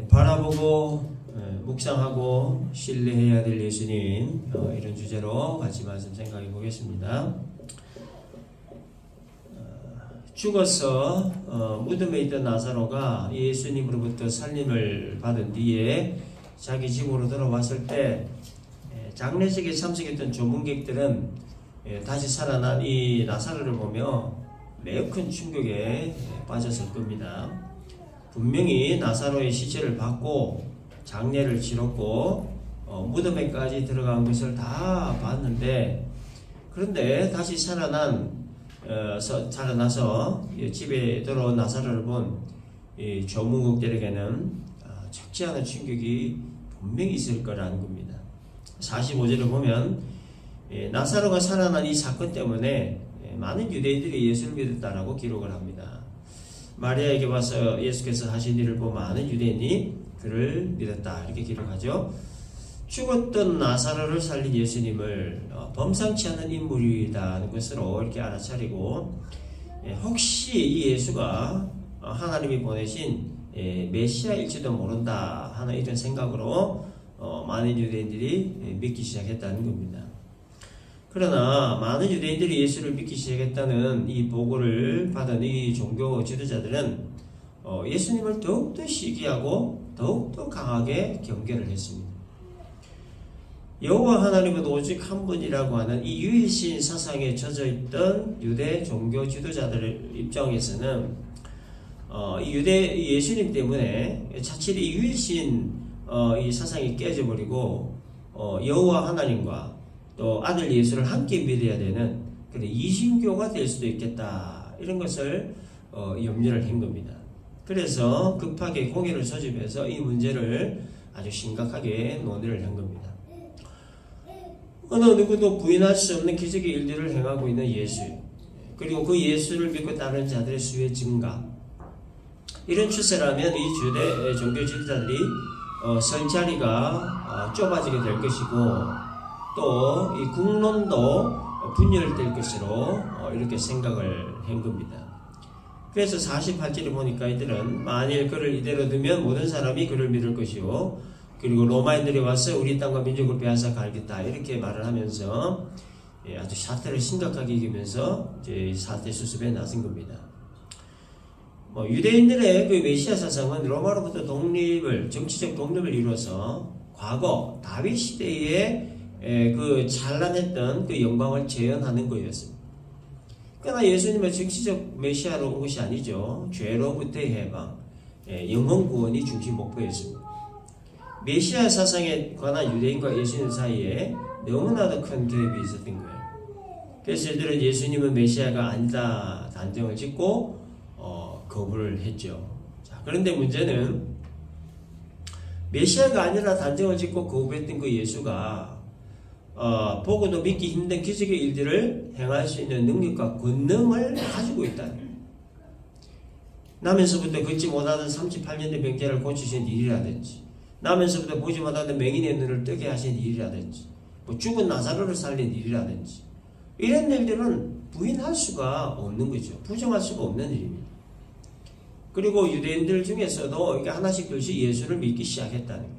바라보고 묵상하고 신뢰해야 될 예수님, 이런 주제로 같이 말씀 생각해 보겠습니다. 죽어서 무덤에 있던 나사로가 예수님으로부터 살림을 받은 뒤에 자기 집으로 돌아왔을 때 장례식에 참석했던 조문객들은 다시 살아난 이 나사로를 보며 매우 큰 충격에 빠졌을 겁니다. 분명히 나사로의 시체를 받고 장례를 치렀고 무덤에까지 들어간 것을 다 봤는데, 그런데 다시 살아나서 집에 들어온 나사로를 본 조문객들에게는 적지 않은 충격이 분명히 있을 거라는 겁니다. 45절을 보면 나사로가 살아난 이 사건 때문에 많은 유대인들이 예수를 믿었다라고 기록을 합니다. 마리아에게 와서 예수께서 하신 일을 보고 많은 유대인이 그를 믿었다, 이렇게 기록하죠. 죽었던 나사로를 살린 예수님을 범상치 않은 인물이라는 것으로 이렇게 알아차리고, 혹시 이 예수가 하나님이 보내신 메시아일지도 모른다 하는 이런 생각으로 많은 유대인들이 믿기 시작했다는 겁니다. 그러나 많은 유대인들이 예수를 믿기 시작했다는 이 보고를 받은 이 종교 지도자들은 예수님을 더욱더 시기하고 더욱더 강하게 경계를 했습니다. 여호와 하나님은 오직 한 분이라고 하는 이 유일신 사상에 젖어있던 유대 종교 지도자들 입장에서는 이 예수님 때문에 자칫 이 유일신 이 사상이 깨져버리고 여호와 하나님과 또 아들 예수를 함께 믿어야 되는 그런 이신교가 될 수도 있겠다, 이런 것을 염려를 한 겁니다. 그래서 급하게 공회를 소집해서 이 문제를 아주 심각하게 논의를 한 겁니다. 어느 누구도 부인할 수 없는 기적의 일들을 행하고 있는 예수, 그리고 그 예수를 믿고 따르는 자들의 수의 증가, 이런 추세라면 이 주대 종교 지도자들이 설 자리가 좁아지게 될 것이고, 또 이 국론도 분열될 것으로 이렇게 생각을 한 겁니다. 그래서 48절에 보니까 이들은 만일 그를 이대로 두면 모든 사람이 그를 믿을 것이요, 그리고 로마인들이 와서 우리 땅과 민족을 빼앗아 가겠다, 이렇게 말을 하면서 아주 사태를 심각하게 이기면서 이제 사태 수습에 나선 겁니다. 유대인들의 그 메시아 사상은 로마로부터 정치적 독립을 이루어서 과거 다윗 시대에 그 찬란했던 그 영광을 재현하는 거였습니다. 그러나 예수님은 정치적 메시아로 온 것이 아니죠. 죄로부터의 해방, 영혼 구원이 중심 목표였습니다. 메시아 사상에 관한 유대인과 예수님 사이에 너무나도 큰 갭이 있었던 거예요. 그래서 이들은 예수님은 메시아가 아니다 단정을 짓고 거부를 했죠. 자, 그런데 문제는 메시아가 아니라 단정을 짓고 거부했던 그 예수가 보고도 믿기 힘든 기적의 일들을 행할 수 있는 능력과 권능을 가지고 있다는 거예요. 나면서부터 걷지 못하던 38년의 병자를 고치신 일이라든지, 나면서부터 보지 못하던 맹인의 눈을 뜨게 하신 일이라든지, 죽은 나사로를 살린 일이라든지, 이런 일들은 부인할 수가 없는 거죠. 부정할 수가 없는 일입니다. 그리고 유대인들 중에서도 이렇게 하나씩 둘씩 예수를 믿기 시작했다는 거예요.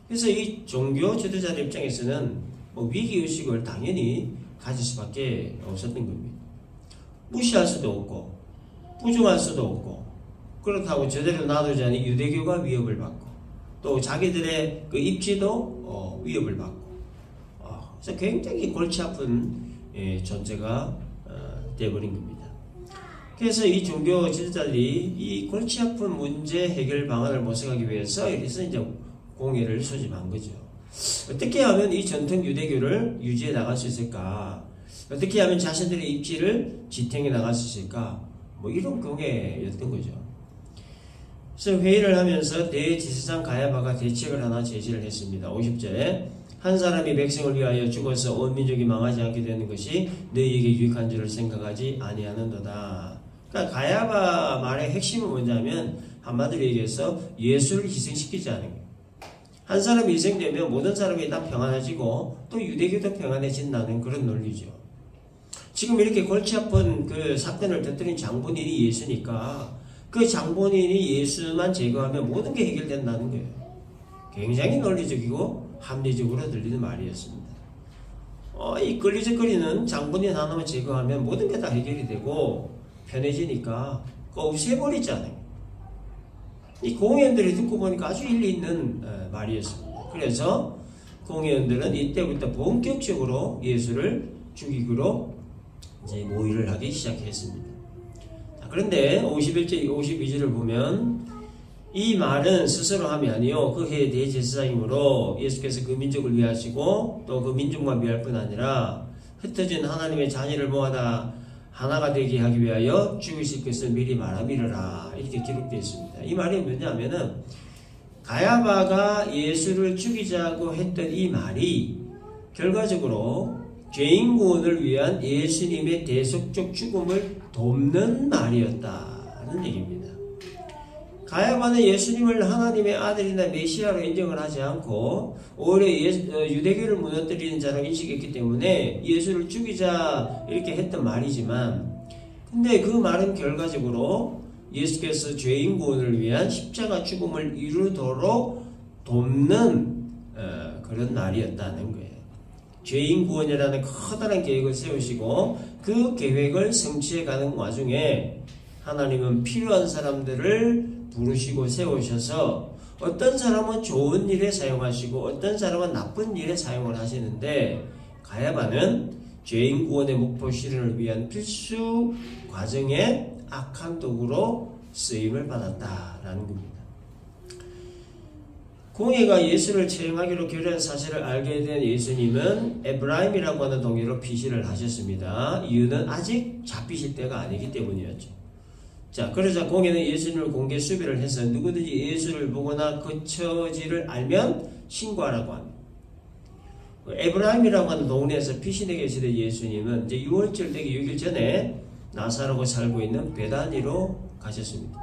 그래서 이 종교 지도자들 입장에서는 위기의식을 당연히 가질 수밖에 없었던 겁니다. 무시할 수도 없고 부정할 수도 없고, 그렇다고 저대로 놔두자니 유대교가 위협을 받고 또 자기들의 그 입지도 위협을 받고, 그래서 굉장히 골치 아픈 존재가 되어버린 겁니다. 그래서 이 종교 지도자들이 이 골치 아픈 문제 해결 방안을 모색하기 위해서 이래서 이제 공회를 소집한 거죠. 어떻게 하면 이 전통 유대교를 유지해 나갈 수 있을까? 어떻게 하면 자신들의 입지를 지탱해 나갈 수 있을까? 이런 공회였던 거죠. 그래서 회의를 하면서 대제사장 가야바가 대책을 하나 제시를 했습니다. 50절에 한 사람이 백성을 위하여 죽어서 온 민족이 망하지 않게 되는 것이 너희에게 유익한 줄을 생각하지 아니하는도다. 그러니까 가야바 말의 핵심은 뭐냐면 한마디로 얘기해서 예수를 희생시키지 않은 거예요. 한 사람이 희생되면 모든 사람이 다 평안해지고 또 유대교도 평안해진다는 그런 논리죠. 지금 이렇게 골치 아픈 그 사건을 터뜨린 장본인이 예수니까 그 장본인이 예수만 제거하면 모든 게 해결된다는 거예요. 굉장히 논리적이고 합리적으로 들리는 말이었습니다. 이 걸리적거리는 장본인 하나만 제거하면 모든 게 다 해결이 되고 편해지니까 없애버리잖아요. 이 공회원들이 듣고 보니까 아주 일리 있는 말이었습니다. 그래서 공회원들은 이때부터 본격적으로 예수를 죽이기로 이제 모의를 하기 시작했습니다. 자, 그런데 51절, 52절을 보면 이 말은 스스로 함이 아니요 그 해의 대제사장이므로 예수께서 그 민족을 위하시고 또 그 민족만 위할 뿐 아니라 흩어진 하나님의 자녀를 모아다 하나가 되게 하기 위하여 죽으실 것을 미리 말하미르라 이렇게 기록되어 있습니다. 이 말이 뭐냐면은 가야바가 예수를 죽이자고 했던 이 말이 결과적으로 죄인 구원을 위한 예수님의 대속적 죽음을 돕는 말이었다는 얘기입니다. 가야바는 예수님을 하나님의 아들이나 메시아로 인정을 하지 않고 오히려 유대교를 무너뜨리는 자로 인식했기 때문에 예수를 죽이자 이렇게 했던 말이지만, 근데 그 말은 결과적으로 예수께서 죄인 구원을 위한 십자가 죽음을 이루도록 돕는 그런 날이었다는 거예요. 죄인 구원이라는 커다란 계획을 세우시고 그 계획을 성취해가는 와중에 하나님은 필요한 사람들을 부르시고 세우셔서 어떤 사람은 좋은 일에 사용하시고 어떤 사람은 나쁜 일에 사용을 하시는데, 가야바는 죄인 구원의 목표 실현을 위한 필수 과정에 악한 도구로 쓰임을 받았다라는 겁니다. 공회가 예수를 처형하기로 결의한 사실을 알게 된 예수님은 에브라임이라고 하는 동네로 피신을 하셨습니다. 이유는 아직 잡히실 때가 아니기 때문이었죠. 자, 그러자 공회는 예수님을 공개 수배를 해서 누구든지 예수를 보거나 그 처지를 알면 신고하라고 합니다. 에브라임이라고 하는 동네에서 피신해 계시던 예수님은 이제 6월절 되기 6일 전에 나사로가 살고 있는 베다니로 가셨습니다.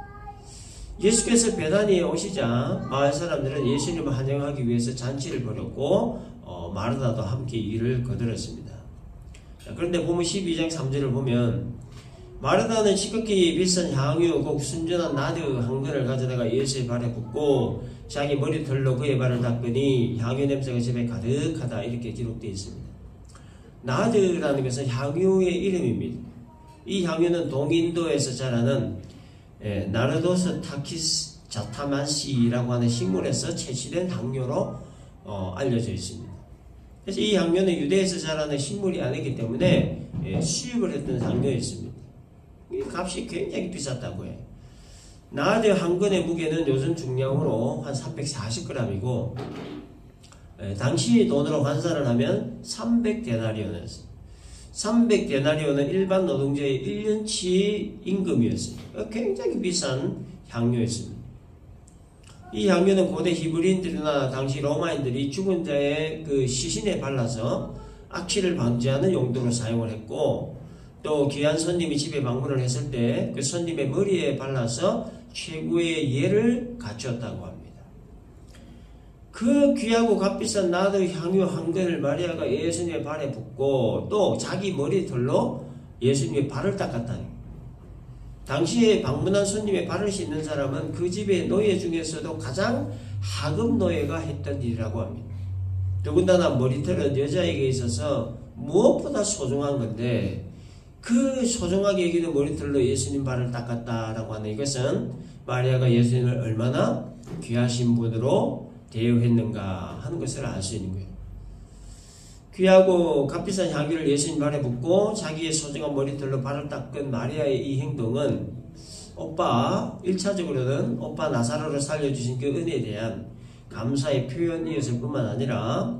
예수께서 베다니에 오시자 마을 사람들은 예수님을 환영하기 위해서 잔치를 벌였고 마르다도 함께 일을 거들었습니다. 자, 그런데 보면 12장 3절을 보면 마르다는 시끄럽게 비싼 향유 곧 순전한 나드 한 근을 가져다가 예수의 발에 붓고 자기 머리털로 그의 발을 닦으니 향유 냄새가 집에 가득하다 이렇게 기록되어 있습니다. 나드라는 것은 향유의 이름입니다. 이 향유는 동인도에서 자라는 나르도스 타키스 자타만시라고 하는 식물에서 채취된 향료로 알려져 있습니다. 그래서 이 향료는 유대에서 자라는 식물이 아니기 때문에 수입을 했던 향료였습니다. 이 값이 굉장히 비쌌다고 해요. 나드 한 근의 무게는 요즘 중량으로 한 340g이고 당시 돈으로 환산을 하면 300데나리온이었어요. 300데나리온은 일반 노동자의 1년치 임금이었습니다. 굉장히 비싼 향료였습니다. 이 향료는 고대 히브리인들이나 당시 로마인들이 죽은 자의 그 시신에 발라서 악취를 방지하는 용도로 사용을 했고, 또 귀한 손님이 집에 방문을 했을 때 그 손님의 머리에 발라서 최고의 예를 갖추었다고 합니다. 그 귀하고 값비싼 나드 향유 한 근을 마리아가 예수님의 발에 붓고 또 자기 머리털로 예수님의 발을 닦았다니. 당시에 방문한 손님의 발을 씻는 사람은 그 집의 노예 중에서도 가장 하급 노예가 했던 일이라고 합니다. 더군다나 머리털은 여자에게 있어서 무엇보다 소중한 건데, 그 소중하게 여기는 머리털로 예수님 발을 닦았다라고 하는 이것은 마리아가 예수님을 얼마나 귀하신 분으로 대우했는가 하는 것을 알 수 있는 거예요. 귀하고 값비싼 향기를 예수님 발에 붓고 자기의 소중한 머리털로 발을 닦은 마리아의 이 행동은 1차적으로는 오빠 나사로를 살려주신 그 은혜에 대한 감사의 표현이었을 뿐만 아니라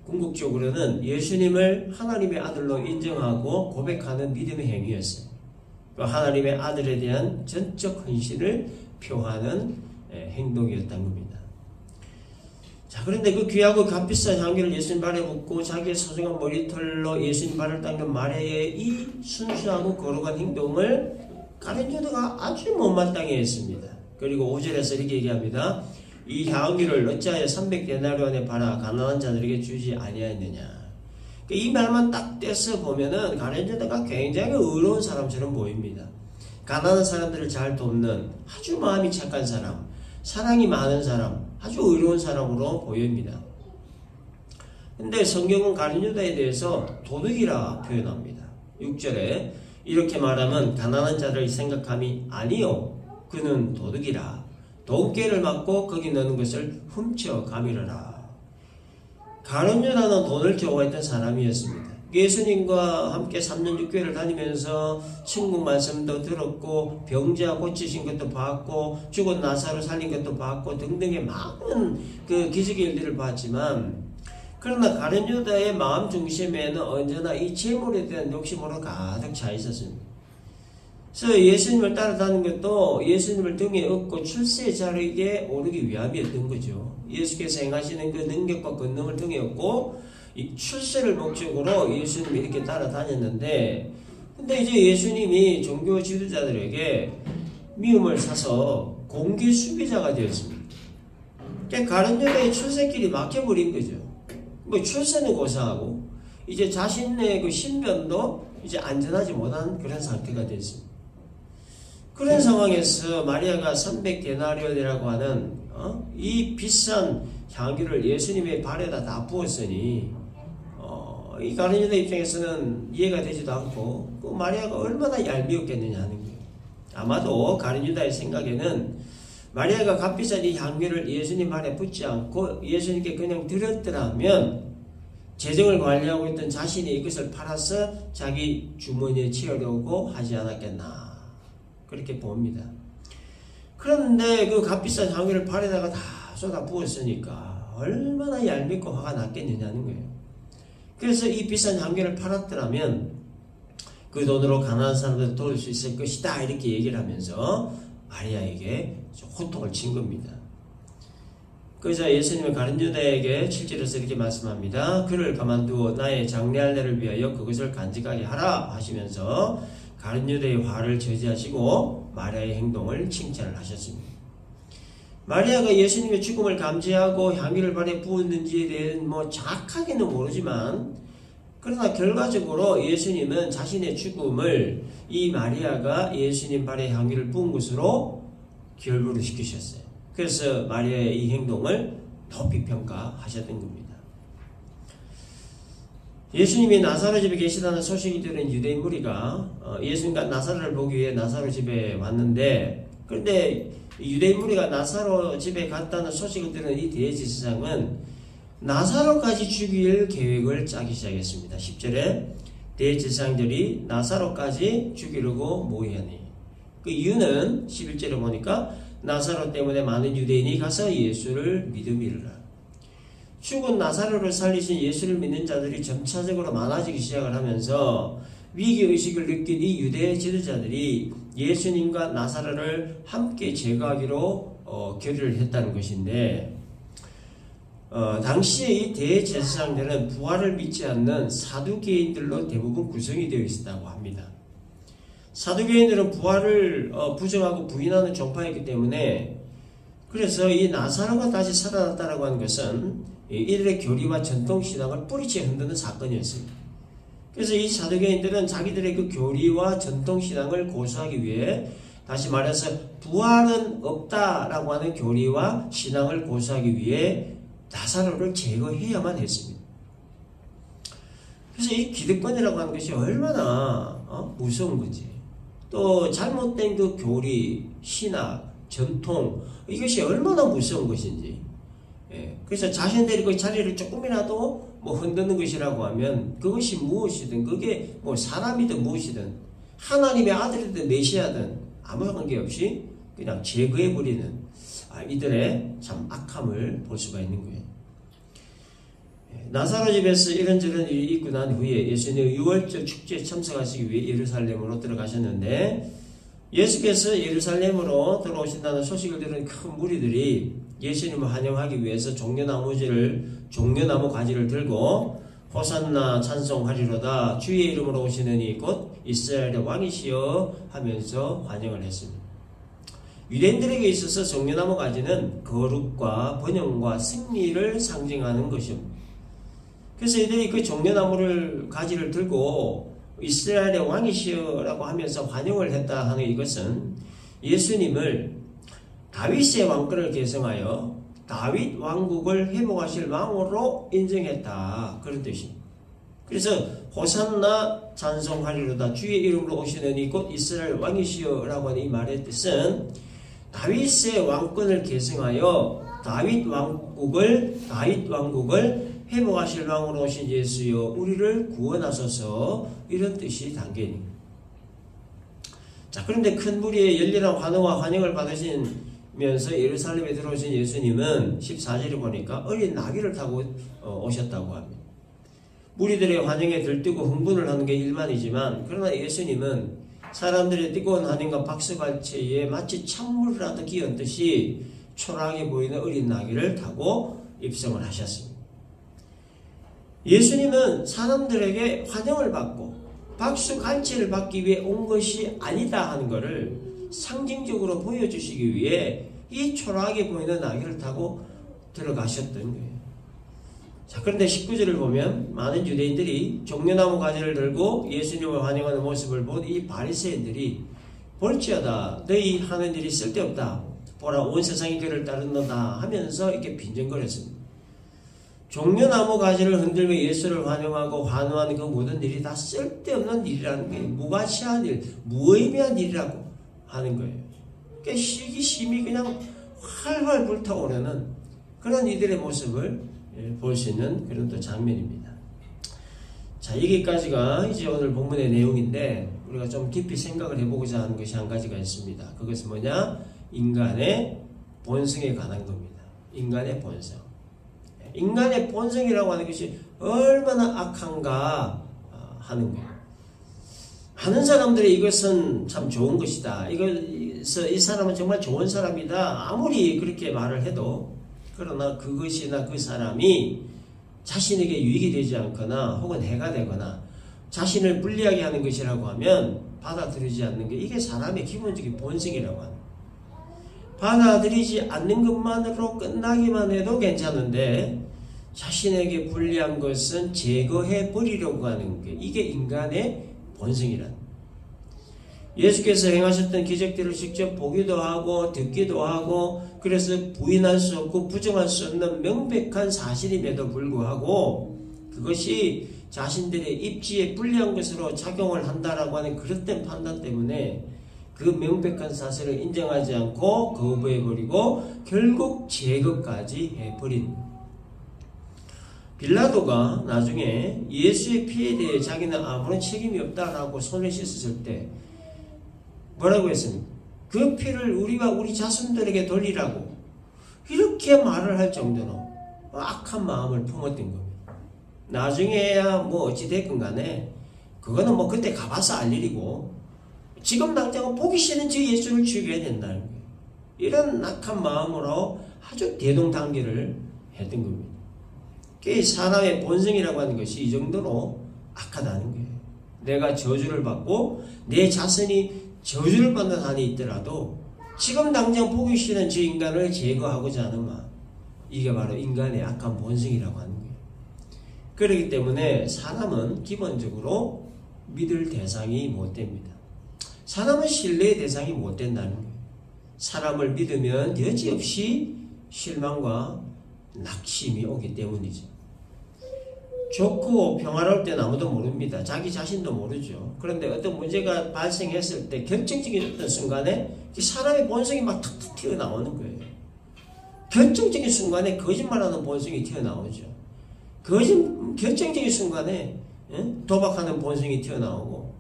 궁극적으로는 예수님을 하나님의 아들로 인정하고 고백하는 믿음의 행위였어요. 하나님의 아들에 대한 전적 헌신을 표하는 행동이었던 겁니다. 자, 그런데 그 귀하고 값비싼 향기를 예수님 발에 붓고 자기의 소중한 머리털로 예수님 발을 닦는 마리아의 이 순수하고 거룩한 행동을 가룟 유다가 아주 못마땅해 했습니다. 그리고 5절에서 이렇게 얘기합니다. 이 향기를 어찌하여 300데나리온에 팔아 가난한 자들에게 주지 아니하였느냐. 이 말만 딱 떼서 보면은 가룟 유다가 굉장히 의로운 사람처럼 보입니다. 가난한 사람들을 잘 돕는 아주 마음이 착한 사람, 사랑이 많은 사람, 아주 의로운 사람으로 보입니다. 근데 성경은 가룟 유다에 대해서 도둑이라 표현합니다. 6절에 이렇게 말하면 가난한 자를 생각함이 아니요 그는 도둑이라 돈깨를 맞고 거기 넣는 것을 훔쳐 가밀어라. 가룟 유다는 돈을 좋아했던 사람이었습니다. 예수님과 함께 3년 6개월을 다니면서 천국 말씀도 들었고 병자 고치신 것도 봤고 죽은 나사로 살린 것도 봤고 등등의 많은 그 기적의 일들을 봤지만 그러나 가룟 유다의 마음 중심에는 언제나 이 재물에 대한 욕심으로 가득 차 있었습니다. 그래서 예수님을 따라다니는 것도 예수님을 등에 업고 출세의 자리에 오르기 위함이었던 거죠. 예수께서 행하시는 그 능력과 권능을 등에 업고 이 출세를 목적으로 예수님이 이렇게 따라다녔는데, 근데 이제 예수님이 종교 지도자들에게 미움을 사서 공개 수비자가 되었습니다. 그러니까 가룟 유다의 출세길이 막혀버린 거죠. 뭐 출세는 고사하고 이제 자신의 그 신변도 이제 안전하지 못한 그런 상태가 됐습니다. 그런 상황에서 마리아가 300데나리온이라고 하는 이 비싼 향유를 예수님의 발에다 다 부었으니 이 가룟 유다 입장에서는 이해가 되지도 않고 그 마리아가 얼마나 얄미웠겠느냐 하는 거예요. 아마도 가룟 유다의 생각에는 마리아가 값비싼 이 향유를 예수님 발에 붓지 않고 예수님께 그냥 드렸더라면 재정을 관리하고 있던 자신이 이것을 팔아서 자기 주머니에 채우려고 하지 않았겠나 그렇게 봅니다. 그런데 그 값비싼 향유를 발에다가 다 쏟아 부었으니까 얼마나 얄밉고 화가 났겠느냐는 거예요. 그래서 이 비싼 향유를 팔았더라면 그 돈으로 가난한 사람들 도울 수 있을 것이다 이렇게 얘기를 하면서 마리아에게 호통을 친 겁니다. 그래서 예수님은 가룟 유다에게 7절에서 이렇게 말씀합니다. 그를 가만두어 나의 장래할례를 위하여 그것을 간직하게 하라 하시면서 가룟 유다의 화를 저지하시고 마리아의 행동을 칭찬을 하셨습니다. 마리아가 예수님의 죽음을 감지하고 향유를 발에 부었는지에 대한 정확하게는 모르지만 그러나 결과적으로 예수님은 자신의 죽음을 이 마리아가 예수님 발에 향유를 부은 것으로 결부를 시키셨어요. 그래서 마리아의 이 행동을 높이 평가하셨던 겁니다. 예수님이 나사로 집에 계시다는 소식이 들은 유대인 무리가 예수님과 나사로를 보기 위해 나사로 집에 왔는데, 그런데 유대인 무리가 나사로 집에 갔다는 소식을 들은 이 대제사장은 나사로까지 죽일 계획을 짜기 시작했습니다. 10절에 대제사장들이 나사로까지 죽이려고 모이하니 그 이유는 11절에 보니까 나사로 때문에 많은 유대인이 가서 예수를 믿음이라. 죽은 나사로를 살리신 예수를 믿는 자들이 점차적으로 많아지기 시작을 하면서 위기의식을 느낀 이 유대 지도자들이 예수님과 나사로를 함께 제거하기로 결의를 했다는 것인데, 당시에 이 대제사장들은 부활을 믿지 않는 사두개인들로 대부분 구성이 되어 있었다고 합니다. 사두개인들은 부활을 부정하고 부인하는 종파였기 때문에, 그래서 이 나사로가 다시 살아났다고 하는 것은 이들의 교리와 전통신앙을 뿌리째 흔드는 사건이었습니다. 그래서 이 사두개인들은 자기들의 그 교리와 전통신앙을 고수하기 위해, 다시 말해서 부활은 없다라고 하는 교리와 신앙을 고수하기 위해 나사로를 제거해야만 했습니다. 그래서 이 기득권이라고 하는 것이 얼마나 무서운 건지, 또 잘못된 그 교리, 신학, 전통, 이것이 얼마나 무서운 것인지, 그래서 자신들이 그 자리를 조금이라도 흔드는 것이라고 하면 그것이 무엇이든, 그게 사람이든 무엇이든, 하나님의 아들이든 메시아든 아무 관계없이 그냥 제거해버리는 이들의 참 악함을 볼 수가 있는 거예요. 나사로 집에서 이런저런 일이 있고 난 후에 예수님은 유월절 축제에 참석하시기 위해 예루살렘으로 들어가셨는데, 예수께서 예루살렘으로 들어오신다는 소식을 들은 큰 무리들이 예수님을 환영하기 위해서 종려나무 가지를 들고 호산나 찬송하리로다 주의 이름으로 오시느니 곧 이스라엘의 왕이시여 하면서 환영을 했습니다. 유대인들에게 있어서 종려나무 가지는 거룩과 번영과 승리를 상징하는 것입니다. 그래서 이들이 그 종려나무를 가지를 들고 이스라엘의 왕이시여라고 하면서 환영을 했다 하는 이것은 예수님을 다윗의 왕권을 계승하여 다윗 왕국을 회복하실 왕으로 인정했다. 그런 뜻입니다. 그래서 호산나 찬송하리로다 주의 이름으로 오시느니 곧 이스라엘 왕이시여라고 하는 이 말의 뜻은 다윗의 왕권을 계승하여 다윗 왕국을 회복하실 왕으로 오신 예수여 우리를 구원하소서 이런 뜻이 담겨있습니다. 자, 그런데 큰 무리의 열렬한 환호와 환영을 받으시면서 예루살렘에 들어오신 예수님은 14절에 보니까 어린 나귀를 타고 오셨다고 합니다. 무리들의 환영에 들뜨고 흥분을 하는 게 일반이지만 그러나 예수님은 사람들의 뜨거운 환영과 박수갈채에 마치 찬물을 하듯 끼얹듯이 초라하게 보이는 어린 나귀를 타고 입성을 하셨습니다. 예수님은 사람들에게 환영을 받고 박수갈채를 받기 위해 온 것이 아니다 하는 것을 상징적으로 보여주시기 위해 이 초라하게 보이는 나귀를 타고 들어가셨던 거예요. 자, 그런데 19절을 보면 많은 유대인들이 종려나무 가지를 들고 예수님을 환영하는 모습을 본 이 바리새인들이 볼지어다 너희 하는 일이 쓸데없다. 보라 온 세상이 그를 따르는다 하면서 이렇게 빈정거렸습니다. 종려나무 가지를 흔들며 예수를 환영하고 환호하는 그 모든 일이 다 쓸데없는 일이라는 게 무가치한 일, 무의미한 일이라고 하는 거예요. 그러니까 시기심이 그냥 활활 불타오르는 그런 이들의 모습을 볼 수 있는 그런 또 장면입니다. 자, 여기까지가 이제 오늘 본문의 내용인데 우리가 좀 깊이 생각을 해보고자 하는 것이 한 가지가 있습니다. 그것은 뭐냐? 인간의 본성에 관한 겁니다. 인간의 본성. 인간의 본성이라고 하는 것이 얼마나 악한가 하는 거예요. 하는 사람들이 이것은 참 좋은 것이다. 이 사람은 정말 좋은 사람이다. 아무리 그렇게 말을 해도 그러나 그것이나 그 사람이 자신에게 유익이 되지 않거나 혹은 해가 되거나 자신을 불리하게 하는 것이라고 하면 받아들이지 않는 게 이게 사람의 기본적인 본성이라고 합니다. 받아들이지 않는 것만으로 끝나기만 해도 괜찮은데 자신에게 불리한 것은 제거해 버리려고 하는 게 이게 인간의 본성이란. 예수께서 행하셨던 기적들을 직접 보기도 하고 듣기도 하고 그래서 부인할 수 없고 부정할 수 없는 명백한 사실임에도 불구하고 그것이 자신들의 입지에 불리한 것으로 작용을 한다라고 하는 그릇된 판단 때문에 그 명백한 사실을 인정하지 않고 거부해버리고 결국 제거까지 해버린. 빌라도가 나중에 예수의 피에 대해 자기는 아무런 책임이 없다라고 손을 씻었을 때 뭐라고 했습니까? 그 피를 우리와 우리 자손들에게 돌리라고 이렇게 말을 할 정도로 악한 마음을 품었던 겁니다. 나중에야 뭐 어찌됐건 간에 그거는 뭐 그때 가봐서 알 일이고 지금 당장은 보기 싫은 저 예수를 죽여야 된다는 거예요. 이런 악한 마음으로 아주 대동단계를 했던 겁니다. 사람의 본성이라고 하는 것이 이 정도로 악하다는 거예요. 내가 저주를 받고 내 자손이 저주를 받는 한이 있더라도 지금 당장 보기 싫은 저 인간을 제거하고자 하는 마음, 이게 바로 인간의 악한 본성이라고 하는 거예요. 그렇기 때문에 사람은 기본적으로 믿을 대상이 못 됩니다. 사람은 신뢰의 대상이 못 된다는 거예요. 사람을 믿으면 여지없이 실망과 낙심이 오기 때문이죠. 좋고 평화로울 때는 아무도 모릅니다. 자기 자신도 모르죠. 그런데 어떤 문제가 발생했을 때 결정적인 어떤 순간에 사람의 본성이 막 툭툭 튀어나오는 거예요. 결정적인 순간에 거짓말하는 본성이 튀어나오죠. 결정적인 순간에 도박하는 본성이 튀어나오고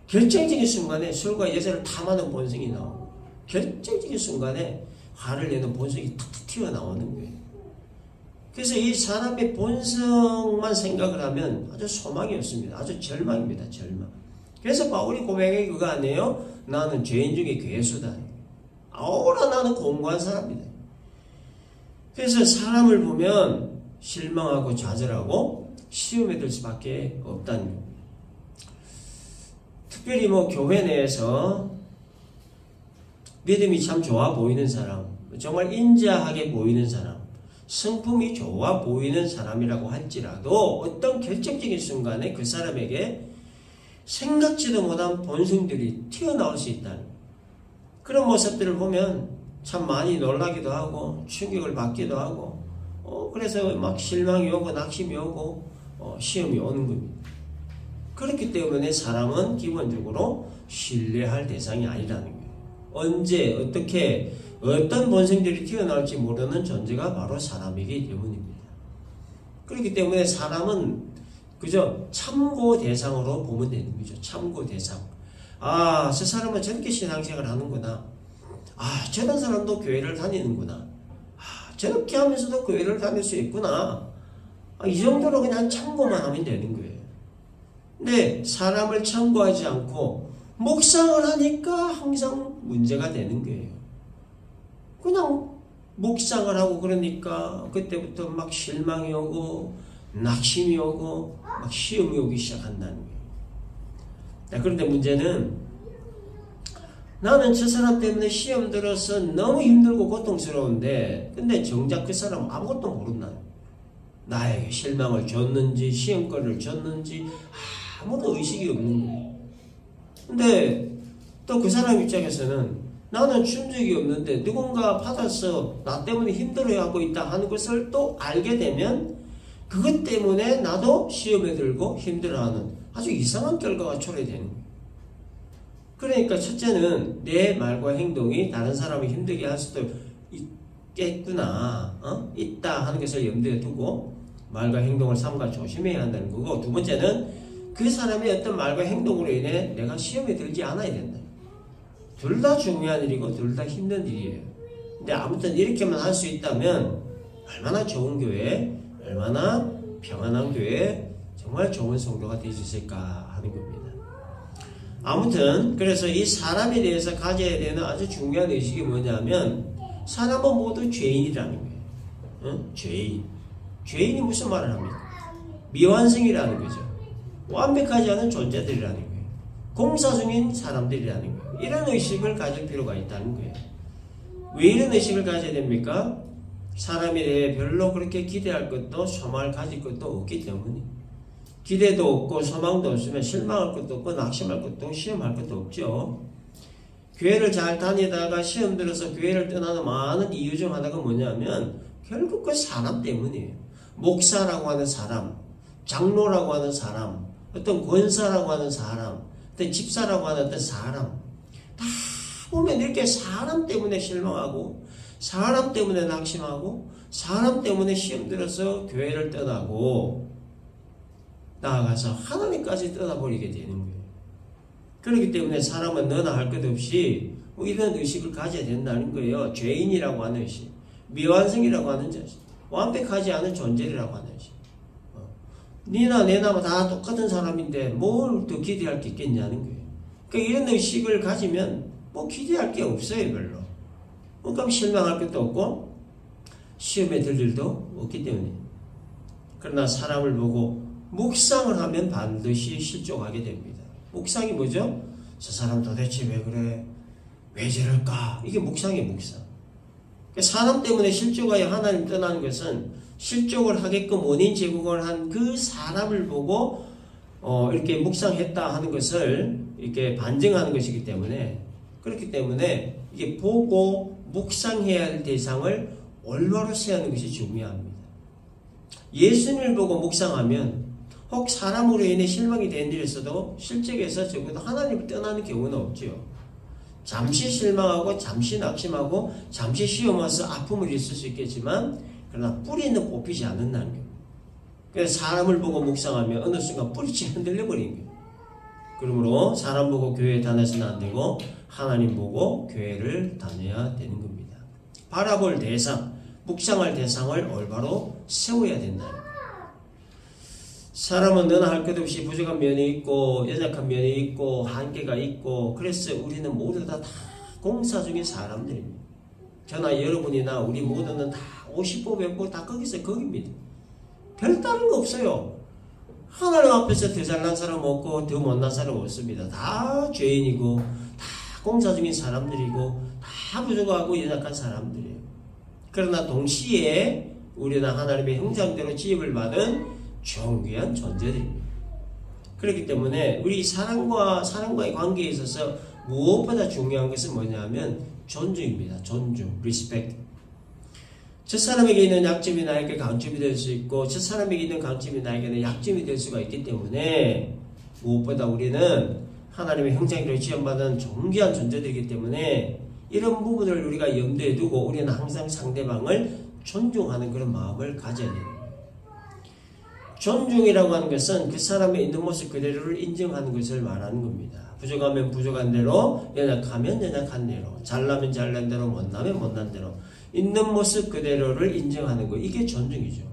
결정적인 순간에 술과 여자를 탐하는 본성이 나오고 결정적인 순간에 화를 내는 본성이 툭툭 튀어나오는 거예요. 그래서 이 사람의 본성만 생각을 하면 아주 소망이 없습니다. 아주 절망입니다. 절망. 그래서 바울이 고백한 그거 아니에요? 나는 죄인 중에 괴수다. 아오라 나는 공고한 사람이다. 그래서 사람을 보면 실망하고 좌절하고 시험에 들 수밖에 없다는 겁니다. 특별히 교회 내에서 믿음이 참 좋아 보이는 사람, 정말 인자하게 보이는 사람, 성품이 좋아 보이는 사람이라고 할지라도 어떤 결정적인 순간에 그 사람에게 생각지도 못한 본성들이 튀어나올 수 있다는 그런 모습들을 보면 참 많이 놀라기도 하고 충격을 받기도 하고 그래서 막 실망이 오고 낙심이 오고 시험이 오는 겁니다. 그렇기 때문에 사람은 기본적으로 신뢰할 대상이 아니라는 거예요. 언제 어떻게 어떤 본성들이 튀어나올지 모르는 존재가 바로 사람이기 때문입니다. 그렇기 때문에 사람은 그저 참고 대상으로 보면 되는 거죠. 참고 대상. 아, 저 사람은 저렇게 신앙생활을 하는구나. 아, 저런 사람도 교회를 다니는구나. 아, 저렇게 하면서도 교회를 다닐 수 있구나. 아, 이 정도로 그냥 참고만 하면 되는 거예요. 근데 사람을 참고하지 않고 묵상을 하니까 항상 문제가 되는 거예요. 그냥 묵상을 하고 그러니까 그때부터 막 실망이 오고 낙심이 오고 막 시험이 오기 시작한다는 거예요. 그런데 문제는 나는 저 사람 때문에 시험 들어서 너무 힘들고 고통스러운데 근데 정작 그 사람은 아무것도 모른다. 나에게 실망을 줬는지 시험거리를 줬는지 아무도 의식이 없는 거예요. 근데 또 그 사람 입장에서는 나는 준 적이 없는데 누군가 받아서 나 때문에 힘들어하고 있다 하는 것을 또 알게 되면 그것 때문에 나도 시험에 들고 힘들어하는 아주 이상한 결과가 초래되는 거예요. 그러니까 첫째는 내 말과 행동이 다른 사람을 힘들게 할 수도 있겠구나, 있다 하는 것을 염두에 두고 말과 행동을 삼가 조심해야 한다는 거고, 두 번째는 그 사람의 어떤 말과 행동으로 인해 내가 시험에 들지 않아야 된다. 둘 다 중요한 일이고 둘 다 힘든 일이에요. 근데 아무튼 이렇게만 할 수 있다면 얼마나 좋은 교회, 얼마나 평안한 교회, 정말 좋은 성도가 될 수 있을까 하는 겁니다. 아무튼 그래서 이 사람에 대해서 가져야 되는 아주 중요한 의식이 뭐냐면 사람은 모두 죄인이라는 거예요. 응? 죄인. 죄인이 무슨 말을 합니까? 미완성이라는 거죠. 완벽하지 않은 존재들이라는 거예요. 공사 중인 사람들이라는 거예요. 이런 의식을 가질 필요가 있다는 거예요. 왜 이런 의식을 가져야 됩니까? 사람에 대해 별로 그렇게 기대할 것도 소망을 가질 것도 없기 때문에 기대도 없고 소망도 없으면 실망할 것도 없고 낙심할 것도 없고 시험할 것도 없죠. 교회를 잘 다니다가 시험 들어서 교회를 떠나는 많은 이유 중 하나가 뭐냐면 결국 그 사람 때문이에요. 목사라고 하는 사람, 장로라고 하는 사람, 어떤 권사라고 하는 사람, 어떤 집사라고 하는 어떤 사람 다 보면 이렇게 사람 때문에 실망하고 사람 때문에 낙심하고 사람 때문에 시험 들어서 교회를 떠나고 나아가서 하나님까지 떠나버리게 되는 거예요. 그렇기 때문에 사람은 너나 할 것 없이 이런 의식을 가져야 된다는 거예요. 죄인이라고 하는 의식, 미완성이라고 하는 자식, 완벽하지 않은 존재라고 하는 의식. 니나 내나 다 똑같은 사람인데 뭘 더 기대할 게 있겠냐는 거예요. 그러니까 이런 의식을 가지면 뭐 기대할 게 없어요, 별로. 그러니까 실망할 것도 없고 시험에 들 일도 없기 때문에. 그러나 사람을 보고 묵상을 하면 반드시 실족하게 됩니다. 묵상이 뭐죠? 저 사람 도대체 왜 그래? 왜 저럴까? 이게 묵상이에요, 묵상. 사람 때문에 실족하여 하나님 떠나는 것은 실족을 하게끔 원인 제공을 한 그 사람을 보고 이렇게 묵상했다 하는 것을 이렇게 반증하는 것이기 때문에 그렇기 때문에 이게 보고 묵상해야 할 대상을 올바로 세우는 것이 중요합니다. 예수님을 보고 묵상하면 혹 사람으로 인해 실망이 된 일이 있어도 실적에서 적어도 하나님을 떠나는 경우는 없죠. 잠시 실망하고 잠시 낙심하고 잠시 시험 와서 아픔을 있을 수 있겠지만 그러나 뿌리는 뽑히지 않는다는 거예요. 그래서 사람을 보고 묵상하면 어느 순간 뿌리째 흔들려 버리는 거예요. 그러므로 사람 보고 교회에 다녀서는 안 되고 하나님 보고 교회를 다녀야 되는 겁니다. 바라볼 대상, 묵상할 대상을 올바로 세워야 된다. 사람은 너나 할 것 없이 부족한 면이 있고 연약한 면이 있고 한계가 있고 그래서 우리는 모두 다 공사 중인 사람들입니다. 저나 여러분이나 우리 모두는 다 50보 100보 다 거기입니다. 별다른 거 없어요. 하나님 앞에서 더 잘난 사람 없고 더 못난 사람 없습니다. 다 죄인이고 다 공사 중인 사람들이고 다 부족하고 연약한 사람들이에요. 그러나 동시에 우리는 하나님의 형상대로 지음을 받은 존귀한 존재들입니다. 그렇기 때문에 우리 사람과의 관계에 있어서 무엇보다 중요한 것은 뭐냐면 존중입니다. 존중, 리스펙트. 저 사람에게 있는 약점이 나에게 강점이 될 수 있고 저 사람에게 있는 강점이 나에게는 약점이 될 수가 있기 때문에 무엇보다 우리는 하나님의 형상으로 지원받은 존귀한 존재들이기 때문에 이런 부분을 우리가 염두에 두고 우리는 항상 상대방을 존중하는 그런 마음을 가져야 돼요. 존중이라고 하는 것은 그 사람의 있는 모습 그대로를 인정하는 것을 말하는 겁니다. 부족하면 부족한 대로, 연약하면 연약한 대로, 잘나면 잘난 대로, 못나면 못난 대로 있는 모습 그대로를 인정하는 거, 이게 존중이죠.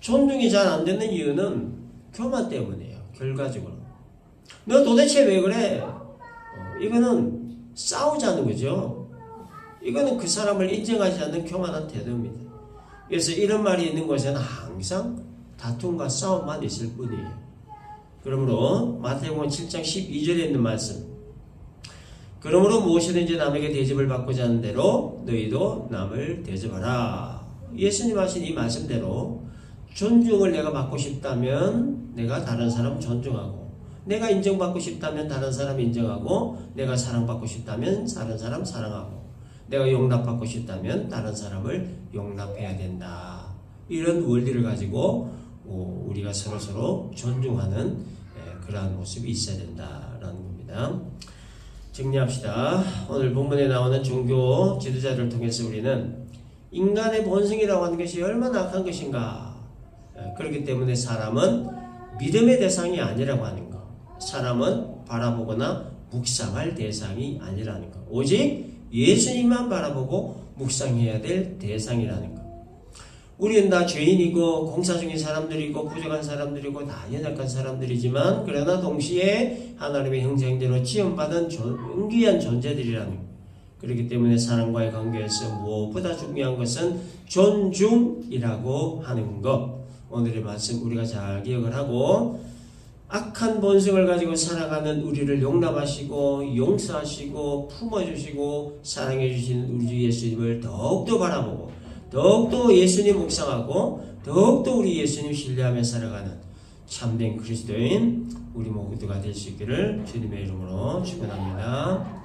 존중이 잘 안 되는 이유는 교만 때문이에요. 결과적으로 너 도대체 왜 그래? 이거는 싸우자는 거죠. 이거는 그 사람을 인정하지 않는 교만한 태도입니다. 그래서 이런 말이 있는 곳에는 항상 다툼과 싸움만 있을 뿐이에요. 그러므로 마태복음 7장 12절에 있는 말씀, 그러므로 무엇이든지 남에게 대접을 받고자 하는 대로 너희도 남을 대접하라. 예수님 하신 이 말씀대로 존중을 내가 받고 싶다면 내가 다른 사람 존중하고, 내가 인정받고 싶다면 다른 사람 인정하고, 내가 사랑받고 싶다면 다른 사람 사랑하고, 내가 용납받고 싶다면 다른 사람을 용납해야 된다. 이런 원리를 가지고 우리가 서로 존중하는 그러한 모습이 있어야 된다라는 겁니다. 정리합시다. 오늘 본문에 나오는 종교 지도자들을 통해서 우리는 인간의 본성이라고 하는 것이 얼마나 악한 것인가, 그렇기 때문에 사람은 믿음의 대상이 아니라고 하는 것, 사람은 바라보거나 묵상할 대상이 아니라는 것, 오직 예수님만 바라보고 묵상해야 될 대상이라는 것. 우리는 다 죄인이고 공사 중인 사람들이고 부족한 사람들이고 다 연약한 사람들이지만 그러나 동시에 하나님의 형상대로 지원받은 존귀한 존재들이라는 것. 그렇기 때문에 사람과의 관계에서 무엇보다 중요한 것은 존중이라고 하는 것. 오늘의 말씀 우리가 잘 기억을 하고 악한 본성을 가지고 살아가는 우리를 용납하시고 용서하시고 품어주시고 사랑해주시는 우리 주 예수님을 더욱더 바라보고 더욱더 예수님 묵상하고 더욱더 우리 예수님 신뢰하며 살아가는 참된 그리스도인 우리 모두가 될 수 있기를 주님의 이름으로 축원합니다.